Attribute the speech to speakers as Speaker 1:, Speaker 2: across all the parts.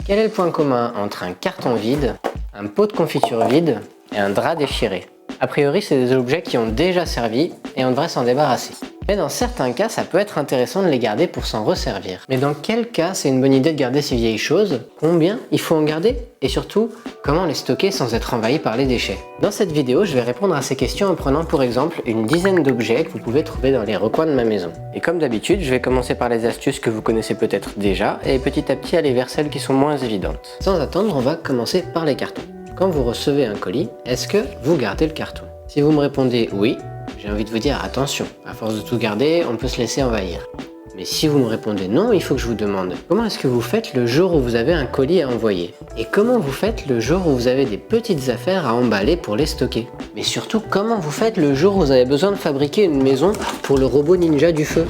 Speaker 1: Quel est le point commun entre un carton vide, un pot de confiture vide et un drap déchiré? A priori, c'est des objets qui ont déjà servi et on devrait s'en débarrasser. Mais dans certains cas, ça peut être intéressant de les garder pour s'en resservir. Mais dans quel cas c'est une bonne idée de garder ces vieilles choses? Combien il faut en garder? Et surtout, comment les stocker sans être envahi par les déchets? Dans cette vidéo, je vais répondre à ces questions en prenant pour exemple une dizaine d'objets que vous pouvez trouver dans les recoins de ma maison. Et comme d'habitude, je vais commencer par les astuces que vous connaissez peut-être déjà et petit à petit aller vers celles qui sont moins évidentes. Sans attendre, on va commencer par les cartons. Quand vous recevez un colis, est-ce que vous gardez le carton? Si vous me répondez oui, j'ai envie de vous dire attention, à force de tout garder, on peut se laisser envahir. Mais si vous me répondez non, il faut que je vous demande comment est-ce que vous faites le jour où vous avez un colis à envoyer? Et comment vous faites le jour où vous avez des petites affaires à emballer pour les stocker? Mais surtout, comment vous faites le jour où vous avez besoin de fabriquer une maison pour le robot ninja du feu?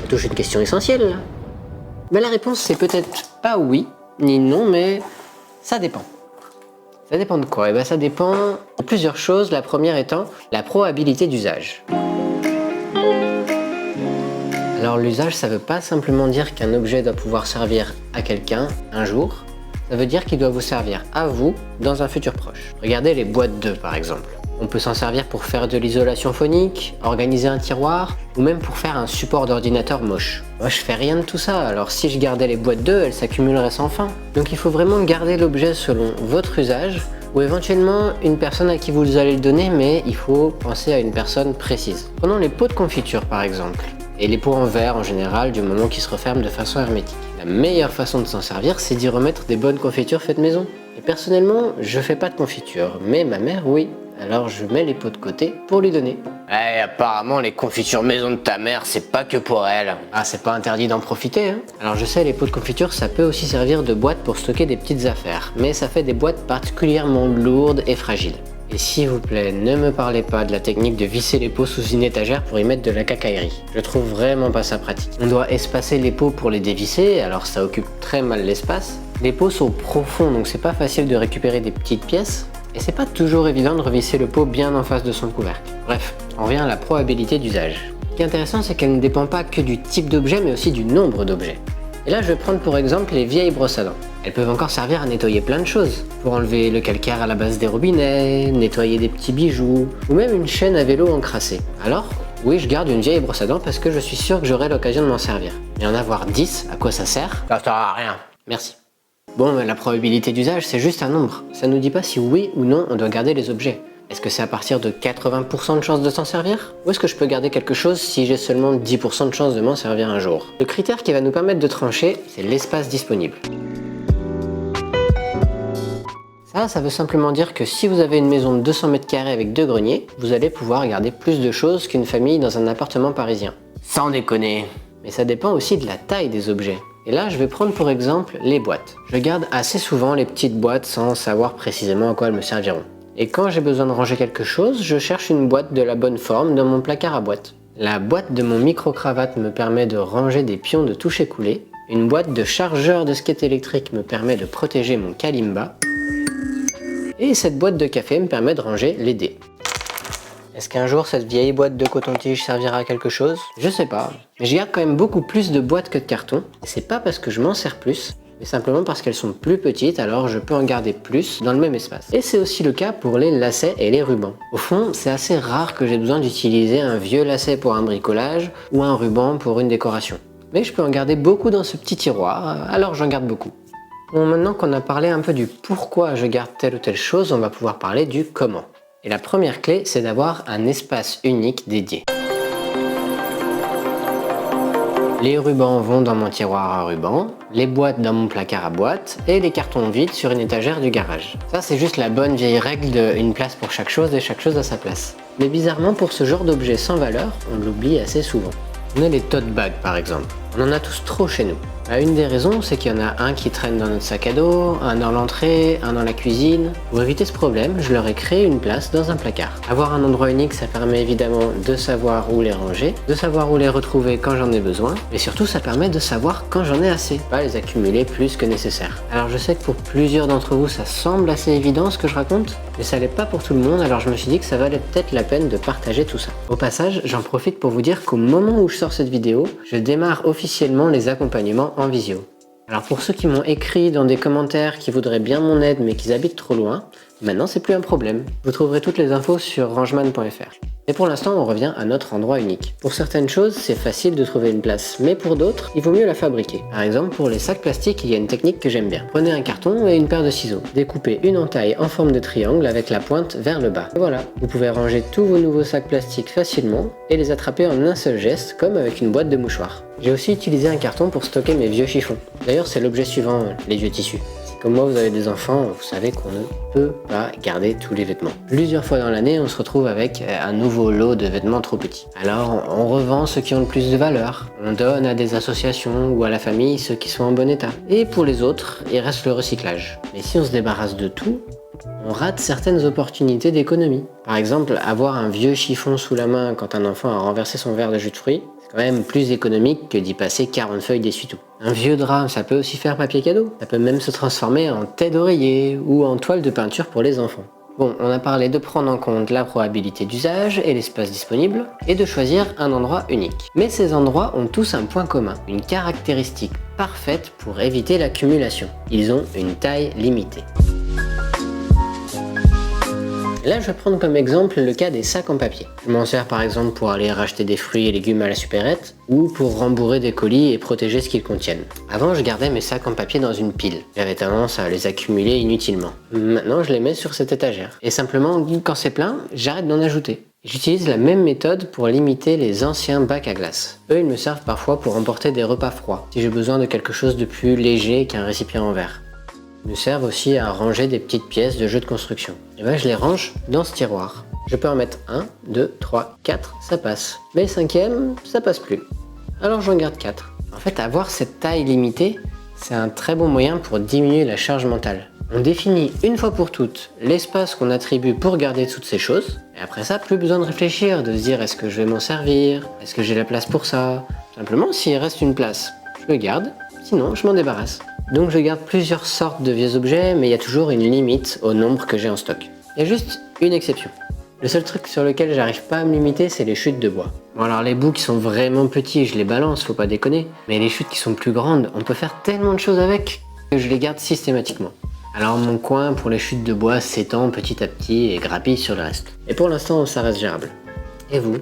Speaker 1: On touche une question essentielle là. Mais la réponse c'est peut-être pas oui, ni non, mais ça dépend. Ça dépend de quoi? Ça dépend de plusieurs choses, la première étant la probabilité d'usage. Alors l'usage, ça veut pas simplement dire qu'un objet doit pouvoir servir à quelqu'un un jour, ça veut dire qu'il doit vous servir à vous dans un futur proche. Regardez les boîtes d'œufs par exemple. On peut s'en servir pour faire de l'isolation phonique, organiser un tiroir, ou même pour faire un support d'ordinateur moche. Moi je fais rien de tout ça, alors si je gardais les boîtes d'œufs, elles s'accumuleraient sans fin. Donc il faut vraiment garder l'objet selon votre usage, ou éventuellement une personne à qui vous allez le donner, mais il faut penser à une personne précise. Prenons les pots de confiture par exemple, et les pots en verre en général, du moment qu'ils se referment de façon hermétique. La meilleure façon de s'en servir, c'est d'y remettre des bonnes confitures faites maison. Et personnellement, je fais pas de confiture, mais ma mère oui. Alors je mets les pots de côté pour lui donner. Apparemment les confitures maison de ta mère, c'est pas que pour elle. Ah, c'est pas interdit d'en profiter, hein. Alors je sais, les pots de confiture, ça peut aussi servir de boîte pour stocker des petites affaires, mais ça fait des boîtes particulièrement lourdes et fragiles. Et s'il vous plaît, ne me parlez pas de la technique de visser les pots sous une étagère pour y mettre de la cacaillerie. Je trouve vraiment pas ça pratique. On doit espacer les pots pour les dévisser, alors ça occupe très mal l'espace. Les pots sont profonds, donc c'est pas facile de récupérer des petites pièces. Et c'est pas toujours évident de revisser le pot bien en face de son couvercle. Bref, on revient à la probabilité d'usage. Ce qui est intéressant, c'est qu'elle ne dépend pas que du type d'objet, mais aussi du nombre d'objets. Et là, je vais prendre pour exemple les vieilles brosses à dents. Elles peuvent encore servir à nettoyer plein de choses. Pour enlever le calcaire à la base des robinets, nettoyer des petits bijoux, ou même une chaîne à vélo encrassée. Alors, oui, je garde une vieille brosse à dents parce que je suis sûr que j'aurai l'occasion de m'en servir. Mais en avoir 10, à quoi ça sert? Ça sert à rien. Merci. Bon, mais la probabilité d'usage, c'est juste un nombre. Ça nous dit pas si oui ou non on doit garder les objets. Est-ce que c'est à partir de 80% de chances de s'en servir? Ou est-ce que je peux garder quelque chose si j'ai seulement 10% de chances de m'en servir un jour? Le critère qui va nous permettre de trancher, c'est l'espace disponible. Ça veut simplement dire que si vous avez une maison de 200 mètres carrés avec 2 greniers, vous allez pouvoir garder plus de choses qu'une famille dans un appartement parisien. Sans déconner. Mais ça dépend aussi de la taille des objets. Et là, je vais prendre pour exemple les boîtes. Je garde assez souvent les petites boîtes sans savoir précisément à quoi elles me serviront. Et quand j'ai besoin de ranger quelque chose, je cherche une boîte de la bonne forme dans mon placard à boîtes. La boîte de mon micro-cravate me permet de ranger des pions de toucher coulé. Une boîte de chargeur de skate électrique me permet de protéger mon kalimba. Et cette boîte de café me permet de ranger les dés. Est-ce qu'un jour cette vieille boîte de coton-tige servira à quelque chose? Je sais pas, mais je garde quand même beaucoup plus de boîtes que de cartons. Et c'est pas parce que je m'en sers plus, mais simplement parce qu'elles sont plus petites, alors je peux en garder plus dans le même espace. Et c'est aussi le cas pour les lacets et les rubans. Au fond, c'est assez rare que j'ai besoin d'utiliser un vieux lacet pour un bricolage ou un ruban pour une décoration. Mais je peux en garder beaucoup dans ce petit tiroir, alors j'en garde beaucoup. Bon, maintenant qu'on a parlé un peu du pourquoi je garde telle ou telle chose, on va pouvoir parler du comment. Et la première clé, c'est d'avoir un espace unique dédié. Les rubans vont dans mon tiroir à rubans, les boîtes dans mon placard à boîtes et les cartons vides sur une étagère du garage. Ça, c'est juste la bonne vieille règle de une place pour chaque chose et chaque chose à sa place. Mais bizarrement, pour ce genre d'objet sans valeur, on l'oublie assez souvent. On a les tote bags par exemple. On en a tous trop chez nous. Une des raisons, c'est qu'il y en a un qui traîne dans notre sac à dos, un dans l'entrée, un dans la cuisine. Pour éviter ce problème, je leur ai créé une place dans un placard. Avoir un endroit unique, ça permet évidemment de savoir où les ranger, de savoir où les retrouver quand j'en ai besoin, mais surtout ça permet de savoir quand j'en ai assez, pas les accumuler plus que nécessaire. Alors je sais que pour plusieurs d'entre vous, ça semble assez évident ce que je raconte, mais ça l'est pas pour tout le monde, alors je me suis dit que ça valait peut-être la peine de partager tout ça. Au passage, j'en profite pour vous dire qu'au moment où je sors cette vidéo, je démarre officiellement les accompagnements en visio. Alors pour ceux qui m'ont écrit dans des commentaires qui voudraient bien mon aide mais qui habitent trop loin, maintenant c'est plus un problème. Vous trouverez toutes les infos sur rangeman.fr. Et pour l'instant, on revient à notre endroit unique. Pour certaines choses, c'est facile de trouver une place, mais pour d'autres, il vaut mieux la fabriquer. Par exemple, pour les sacs plastiques, il y a une technique que j'aime bien. Prenez un carton et une paire de ciseaux. Découpez une entaille en forme de triangle avec la pointe vers le bas. Et voilà, vous pouvez ranger tous vos nouveaux sacs plastiques facilement et les attraper en un seul geste, comme avec une boîte de mouchoirs. J'ai aussi utilisé un carton pour stocker mes vieux chiffons. D'ailleurs, c'est l'objet suivant, les vieux tissus. Comme moi, vous avez des enfants, vous savez qu'on ne peut pas garder tous les vêtements. Plusieurs fois dans l'année, on se retrouve avec un nouveau lot de vêtements trop petits. Alors, on revend ceux qui ont le plus de valeur. On donne à des associations ou à la famille ceux qui sont en bon état. Et pour les autres, il reste le recyclage. Mais si on se débarrasse de tout, on rate certaines opportunités d'économie. Par exemple, avoir un vieux chiffon sous la main quand un enfant a renversé son verre de jus de fruits, c'est quand même plus économique que d'y passer 40 feuilles d'essuie-tout. Un vieux drap, ça peut aussi faire papier cadeau. Ça peut même se transformer en tête d'oreiller ou en toile de peinture pour les enfants. Bon, on a parlé de prendre en compte la probabilité d'usage et l'espace disponible, et de choisir un endroit unique. Mais ces endroits ont tous un point commun, une caractéristique parfaite pour éviter l'accumulation. Ils ont une taille limitée. Là, je vais prendre comme exemple le cas des sacs en papier. Je m'en sers par exemple pour aller racheter des fruits et légumes à la supérette ou pour rembourrer des colis et protéger ce qu'ils contiennent. Avant, je gardais mes sacs en papier dans une pile. J'avais tendance à les accumuler inutilement. Maintenant, je les mets sur cette étagère. Et simplement, quand c'est plein, j'arrête d'en ajouter. J'utilise la même méthode pour limiter les anciens bacs à glace. Eux, ils me servent parfois pour emporter des repas froids, si j'ai besoin de quelque chose de plus léger qu'un récipient en verre. Ils me servent aussi à ranger des petites pièces de jeux de construction. Et ben, je les range dans ce tiroir. Je peux en mettre 1, 2, 3, 4, ça passe. Mais le 5e, ça passe plus. Alors j'en garde 4. En fait, avoir cette taille limitée, c'est un très bon moyen pour diminuer la charge mentale. On définit une fois pour toutes l'espace qu'on attribue pour garder toutes ces choses. Et après ça, plus besoin de réfléchir, de se dire est-ce que je vais m'en servir? Est-ce que j'ai la place pour ça? Simplement, s'il reste une place, je le garde. Sinon, je m'en débarrasse. Donc je garde plusieurs sortes de vieux objets, mais il y a toujours une limite au nombre que j'ai en stock. Il y a juste une exception. Le seul truc sur lequel j'arrive pas à me limiter, c'est les chutes de bois. Bon alors les bouts qui sont vraiment petits, je les balance, faut pas déconner. Mais les chutes qui sont plus grandes, on peut faire tellement de choses avec que je les garde systématiquement. Alors mon coin pour les chutes de bois s'étend petit à petit et grappille sur le reste. Et pour l'instant, ça reste gérable. Et vous ?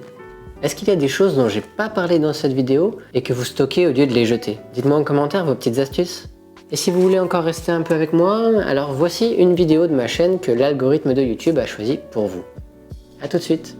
Speaker 1: Est-ce qu'il y a des choses dont j'ai pas parlé dans cette vidéo et que vous stockez au lieu de les jeter? Dites-moi en commentaire vos petites astuces. Et si vous voulez encore rester un peu avec moi, alors voici une vidéo de ma chaîne que l'algorithme de YouTube a choisi pour vous. A tout de suite.